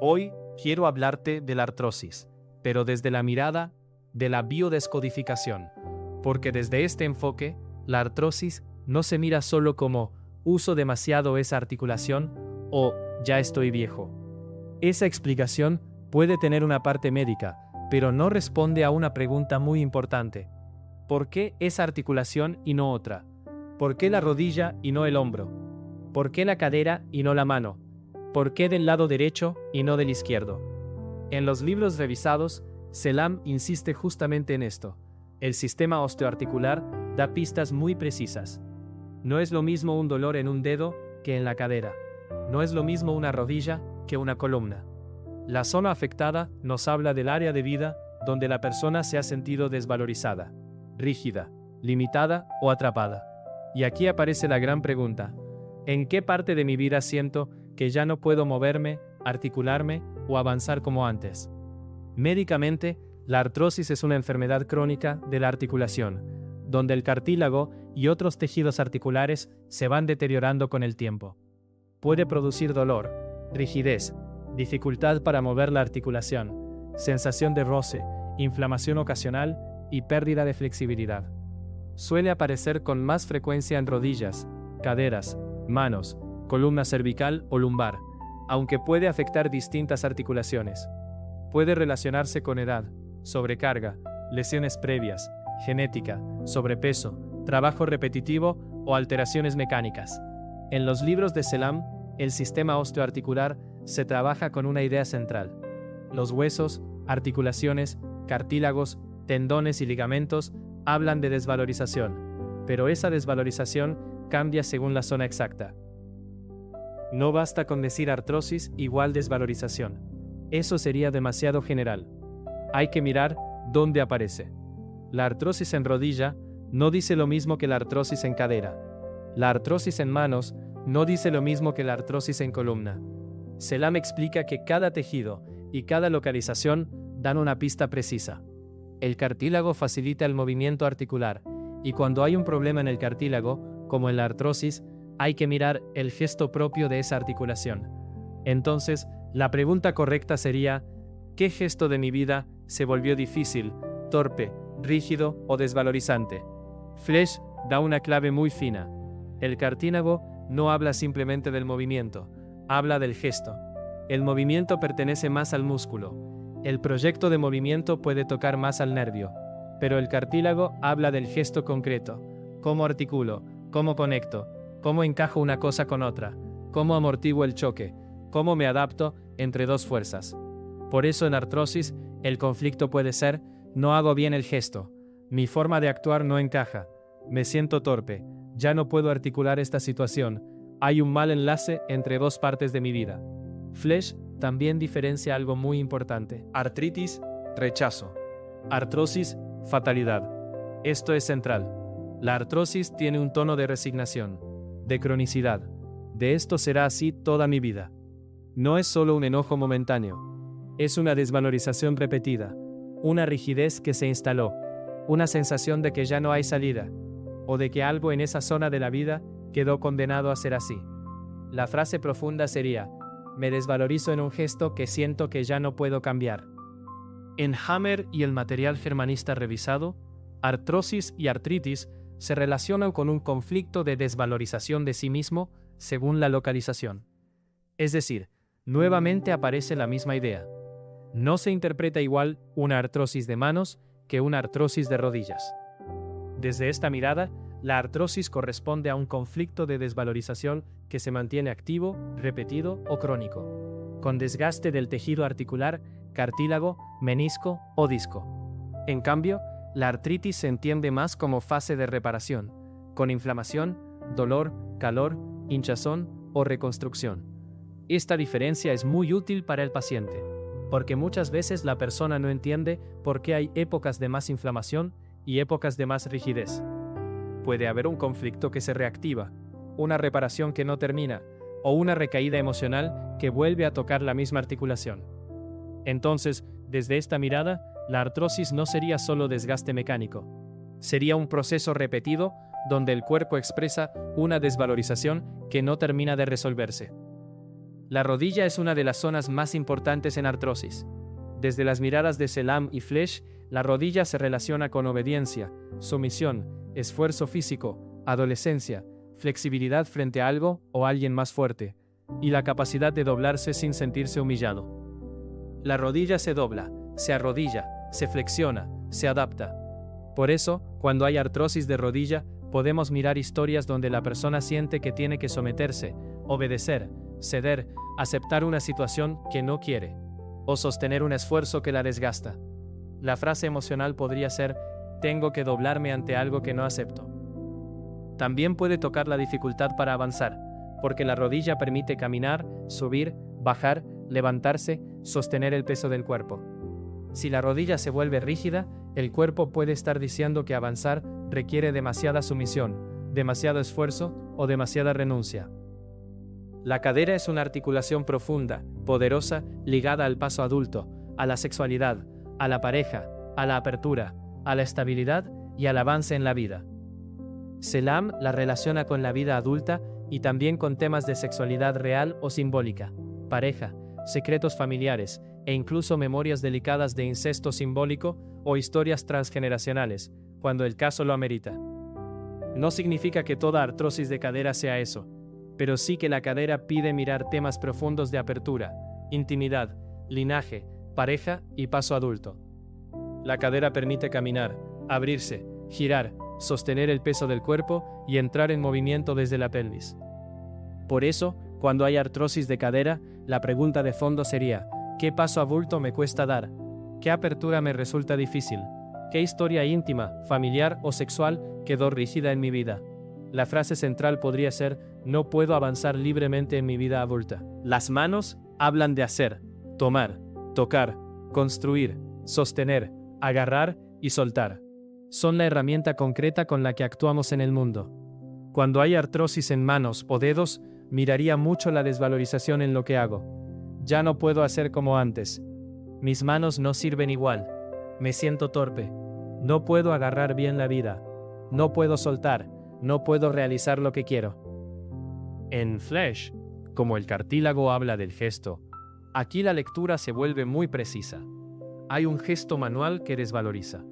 Hoy quiero hablarte de la artrosis, pero desde la mirada de la biodescodificación, porque desde este enfoque, la artrosis no se mira solo como uso demasiado esa articulación o ya estoy viejo. Esa explicación puede tener una parte médica, pero no responde a una pregunta muy importante. ¿Por qué esa articulación y no otra? ¿Por qué la rodilla y no el hombro? ¿Por qué la cadera y no la mano? ¿Por qué del lado derecho y no del izquierdo? En los libros revisados, Selam insiste justamente en esto. El sistema osteoarticular da pistas muy precisas. No es lo mismo un dolor en un dedo que en la cadera. No es lo mismo una rodilla que una columna. La zona afectada nos habla del área de vida donde la persona se ha sentido desvalorizada, rígida, limitada o atrapada. Y aquí aparece la gran pregunta: ¿en qué parte de mi vida siento que ya no puedo moverme, articularme o avanzar como antes? Médicamente, la artrosis es una enfermedad crónica de la articulación, donde el cartílago y otros tejidos articulares se van deteriorando con el tiempo. Puede producir dolor, rigidez, dificultad para mover la articulación, sensación de roce, inflamación ocasional y pérdida de flexibilidad. Suele aparecer con más frecuencia en rodillas, caderas, manos, columna cervical o lumbar, aunque puede afectar distintas articulaciones. Puede relacionarse con edad, sobrecarga, lesiones previas, genética, sobrepeso, trabajo repetitivo o alteraciones mecánicas. En los libros de Selam, el sistema osteoarticular se trabaja con una idea central. Los huesos, articulaciones, cartílagos, tendones y ligamentos hablan de desvalorización, pero esa desvalorización cambia según la zona exacta. No basta con decir artrosis igual desvalorización. Eso sería demasiado general. Hay que mirar dónde aparece. La artrosis en rodilla no dice lo mismo que la artrosis en cadera. La artrosis en manos no dice lo mismo que la artrosis en columna. Selam explica que cada tejido y cada localización dan una pista precisa. El cartílago facilita el movimiento articular, y cuando hay un problema en el cartílago, como en la artrosis, hay que mirar el gesto propio de esa articulación. Entonces, la pregunta correcta sería: ¿qué gesto de mi vida se volvió difícil, torpe, rígido o desvalorizante? Flesch da una clave muy fina. El cartílago no habla simplemente del movimiento, habla del gesto. El movimiento pertenece más al músculo. El proyecto de movimiento puede tocar más al nervio, pero el cartílago habla del gesto concreto. ¿Cómo articulo? ¿Cómo conecto? ¿Cómo encajo una cosa con otra? ¿Cómo amortiguo el choque? ¿Cómo me adapto entre dos fuerzas? Por eso en artrosis, el conflicto puede ser: no hago bien el gesto, mi forma de actuar no encaja, me siento torpe, ya no puedo articular esta situación, hay un mal enlace entre dos partes de mi vida. Flesch también diferencia algo muy importante: artritis, rechazo; artrosis, fatalidad. Esto es central. La artrosis tiene un tono de resignación, de cronicidad. De esto será así toda mi vida. No es solo un enojo momentáneo. Es una desvalorización repetida, una rigidez que se instaló, una sensación de que ya no hay salida, o de que algo en esa zona de la vida quedó condenado a ser así. La frase profunda sería: me desvalorizo en un gesto que siento que ya no puedo cambiar. En Hammer y el material germanista revisado, artrosis y artritis se relacionan con un conflicto de desvalorización de sí mismo según la localización. Es decir, nuevamente aparece la misma idea. No se interpreta igual una artrosis de manos que una artrosis de rodillas. Desde esta mirada, la artrosis corresponde a un conflicto de desvalorización que se mantiene activo, repetido o crónico, con desgaste del tejido articular, cartílago, menisco o disco. En cambio, la artritis se entiende más como fase de reparación, con inflamación, dolor, calor, hinchazón o reconstrucción. Esta diferencia es muy útil para el paciente, porque muchas veces la persona no entiende por qué hay épocas de más inflamación y épocas de más rigidez. Puede haber un conflicto que se reactiva, una reparación que no termina, o una recaída emocional que vuelve a tocar la misma articulación. Entonces, desde esta mirada, la artrosis no sería solo desgaste mecánico. Sería un proceso repetido donde el cuerpo expresa una desvalorización que no termina de resolverse. La rodilla es una de las zonas más importantes en artrosis. Desde las miradas de Selam y Flesch, la rodilla se relaciona con obediencia, sumisión, esfuerzo físico, adolescencia, flexibilidad frente a algo o alguien más fuerte, y la capacidad de doblarse sin sentirse humillado. La rodilla se dobla, se arrodilla, se flexiona, se adapta. Por eso, cuando hay artrosis de rodilla, podemos mirar historias donde la persona siente que tiene que someterse, obedecer, ceder, aceptar una situación que no quiere, o sostener un esfuerzo que la desgasta. La frase emocional podría ser: tengo que doblarme ante algo que no acepto. También puede tocar la dificultad para avanzar, porque la rodilla permite caminar, subir, bajar, levantarse, sostener el peso del cuerpo. Si la rodilla se vuelve rígida, el cuerpo puede estar diciendo que avanzar requiere demasiada sumisión, demasiado esfuerzo o demasiada renuncia. La cadera es una articulación profunda, poderosa, ligada al paso adulto, a la sexualidad, a la pareja, a la apertura, a la estabilidad y al avance en la vida. Selam la relaciona con la vida adulta y también con temas de sexualidad real o simbólica, pareja, secretos familiares e incluso memorias delicadas de incesto simbólico o historias transgeneracionales, cuando el caso lo amerita. No significa que toda artrosis de cadera sea eso, pero sí que la cadera pide mirar temas profundos de apertura, intimidad, linaje, pareja y paso adulto. La cadera permite caminar, abrirse, girar, sostener el peso del cuerpo y entrar en movimiento desde la pelvis. Por eso, cuando hay artrosis de cadera, la pregunta de fondo sería: ¿qué paso adulto me cuesta dar? ¿Qué apertura me resulta difícil? ¿Qué historia íntima, familiar o sexual quedó rígida en mi vida? La frase central podría ser: no puedo avanzar libremente en mi vida adulta. Las manos hablan de hacer, tomar, tocar, construir, sostener, agarrar y soltar. Son la herramienta concreta con la que actuamos en el mundo. Cuando hay artrosis en manos o dedos, miraría mucho la desvalorización en lo que hago. Ya no puedo hacer como antes. Mis manos no sirven igual. Me siento torpe. No puedo agarrar bien la vida. No puedo soltar. No puedo realizar lo que quiero. En Flesch, como el cartílago habla del gesto, aquí la lectura se vuelve muy precisa. Hay un gesto manual que desvaloriza.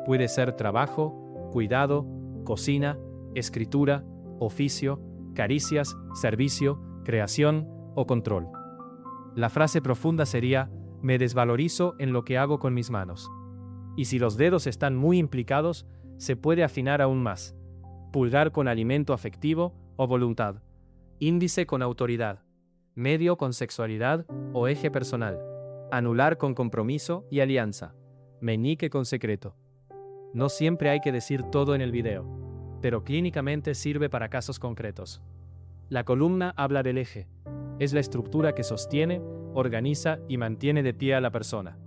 Puede ser trabajo, cuidado, cocina, escritura, oficio, caricias, servicio, creación o control. La frase profunda sería: me desvalorizo en lo que hago con mis manos. Y si los dedos están muy implicados, se puede afinar aún más. Pulgar con alimento afectivo o voluntad. Índice con autoridad. Medio con sexualidad o eje personal. Anular con compromiso y alianza. Meñique con secreto. No siempre hay que decir todo en el video, pero clínicamente sirve para casos concretos. La columna habla del eje. Es la estructura que sostiene, organiza y mantiene de pie a la persona.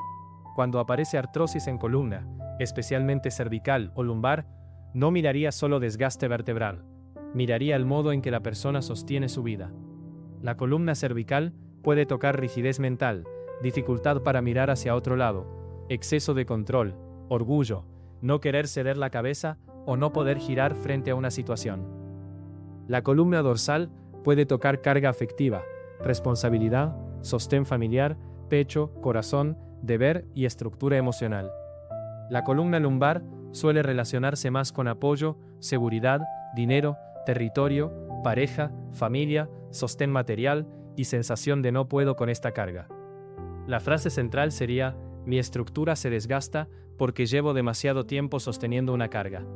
Cuando aparece artrosis en columna, especialmente cervical o lumbar, no miraría solo desgaste vertebral, miraría el modo en que la persona sostiene su vida. La columna cervical puede tocar rigidez mental, dificultad para mirar hacia otro lado, exceso de control, orgullo, no querer ceder la cabeza o no poder girar frente a una situación. La columna dorsal puede tocar carga afectiva, responsabilidad, sostén familiar, pecho, corazón, deber y estructura emocional. La columna lumbar suele relacionarse más con apoyo, seguridad, dinero, territorio, pareja, familia, sostén material y sensación de no puedo con esta carga. La frase central sería: mi estructura se desgasta porque llevo demasiado tiempo sosteniendo una carga.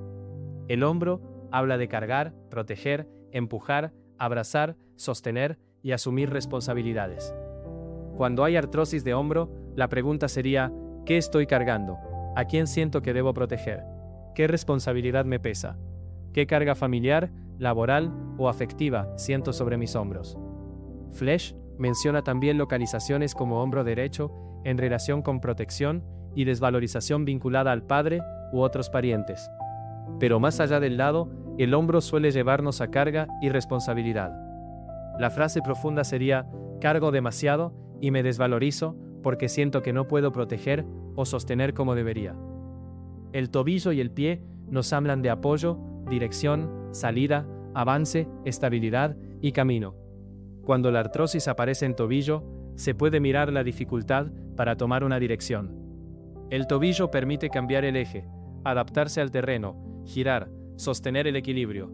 El hombro habla de cargar, proteger, empujar, abrazar, sostener y asumir responsabilidades. Cuando hay artrosis de hombro, la pregunta sería: ¿qué estoy cargando? ¿A quién siento que debo proteger? ¿Qué responsabilidad me pesa? ¿Qué carga familiar, laboral o afectiva siento sobre mis hombros? Flesch menciona también localizaciones como hombro derecho en relación con protección y desvalorización vinculada al padre u otros parientes. Pero más allá del lado, el hombro suele llevarnos a carga y responsabilidad. La frase profunda sería: cargo demasiado y me desvalorizo porque siento que no puedo proteger o sostener como debería. El tobillo y el pie nos hablan de apoyo, dirección, salida, avance, estabilidad y camino. Cuando la artrosis aparece en tobillo, se puede mirar la dificultad para tomar una dirección. El tobillo permite cambiar el eje, adaptarse al terreno, girar, sostener el equilibrio.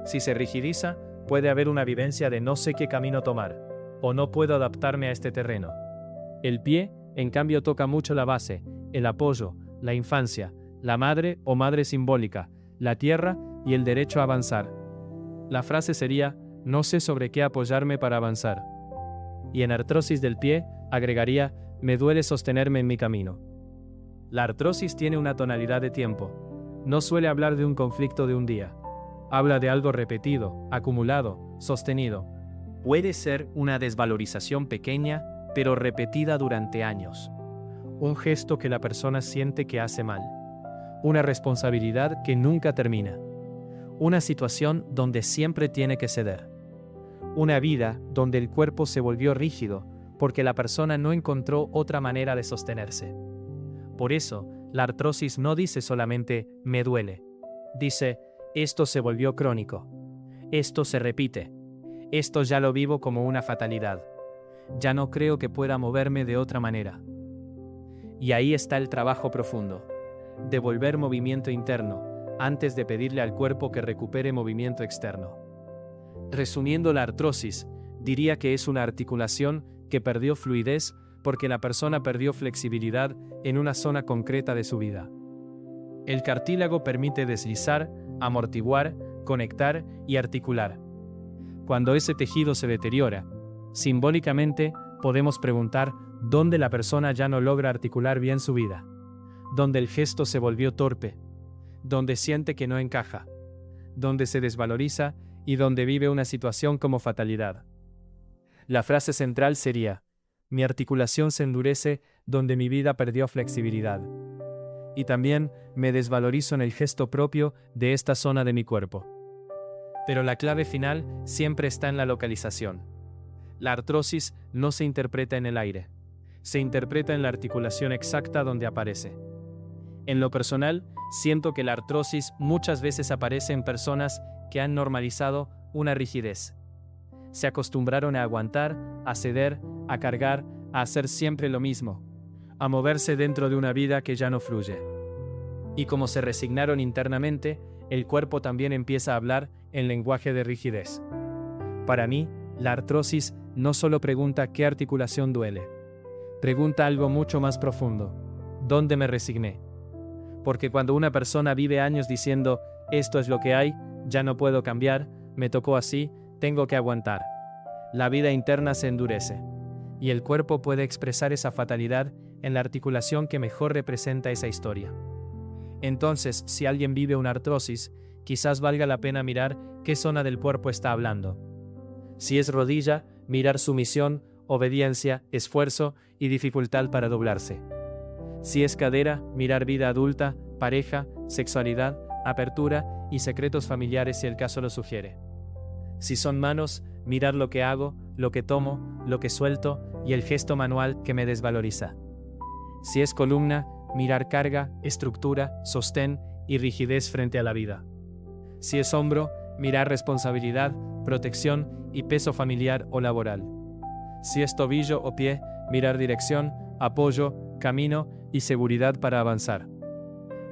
Si se rigidiza, puede haber una vivencia de no sé qué camino tomar, o no puedo adaptarme a este terreno. El pie, en cambio, toca mucho la base, el apoyo, la infancia, la madre o madre simbólica, la tierra y el derecho a avanzar. La frase sería, no sé sobre qué apoyarme para avanzar. Y en artrosis del pie, agregaría, me duele sostenerme en mi camino. La artrosis tiene una tonalidad de tiempo. No suele hablar de un conflicto de un día. Habla de algo repetido, acumulado, sostenido. Puede ser una desvalorización pequeña, pero repetida durante años. Un gesto que la persona siente que hace mal. Una responsabilidad que nunca termina. Una situación donde siempre tiene que ceder. Una vida donde el cuerpo se volvió rígido porque la persona no encontró otra manera de sostenerse. Por eso, la artrosis no dice solamente me duele. Dice, esto se volvió crónico. Esto se repite. Esto ya lo vivo como una fatalidad. Ya no creo que pueda moverme de otra manera. Y ahí está el trabajo profundo. Devolver movimiento interno, antes de pedirle al cuerpo que recupere movimiento externo. Resumiendo la artrosis, diría que es una articulación que perdió fluidez porque la persona perdió flexibilidad en una zona concreta de su vida. El cartílago permite deslizar, amortiguar, conectar y articular. Cuando ese tejido se deteriora, simbólicamente podemos preguntar dónde la persona ya no logra articular bien su vida, donde el gesto se volvió torpe, donde siente que no encaja, donde se desvaloriza y donde vive una situación como fatalidad. La frase central sería, mi articulación se endurece donde mi vida perdió flexibilidad. Y también me desvalorizo en el gesto propio de esta zona de mi cuerpo. Pero la clave final siempre está en la localización. La artrosis no se interpreta en el aire, se interpreta en la articulación exacta donde aparece. En lo personal, siento que la artrosis muchas veces aparece en personas que han normalizado una rigidez. Se acostumbraron a aguantar, a ceder, a cargar, a hacer siempre lo mismo, a moverse dentro de una vida que ya no fluye. Y como se resignaron internamente, el cuerpo también empieza a hablar en lenguaje de rigidez. Para mí, la artrosis no solo pregunta qué articulación duele, pregunta algo mucho más profundo. ¿Dónde me resigné? Porque cuando una persona vive años diciendo, esto es lo que hay, ya no puedo cambiar, me tocó así, tengo que aguantar. La vida interna se endurece. Y el cuerpo puede expresar esa fatalidad en la articulación que mejor representa esa historia. Entonces, si alguien vive una artrosis, quizás valga la pena mirar qué zona del cuerpo está hablando. Si es rodilla, mirar sumisión, obediencia, esfuerzo y dificultad para doblarse. Si es cadera, mirar vida adulta, pareja, sexualidad, apertura y secretos familiares si el caso lo sugiere. Si son manos, mirar lo que hago, lo que tomo, lo que suelto y el gesto manual que me desvaloriza. Si es columna, mirar carga, estructura, sostén y rigidez frente a la vida. Si es hombro, mirar responsabilidad, protección y peso familiar o laboral. Si es tobillo o pie, mirar dirección, apoyo, camino y seguridad para avanzar.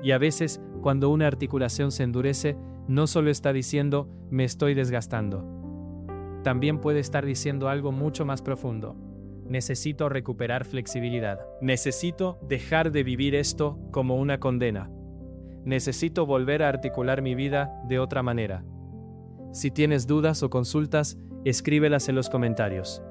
Y a veces, cuando una articulación se endurece, no solo está diciendo, me estoy desgastando. También puede estar diciendo algo mucho más profundo. Necesito recuperar flexibilidad. Necesito dejar de vivir esto como una condena. Necesito volver a articular mi vida de otra manera. Si tienes dudas o consultas, escríbelas en los comentarios.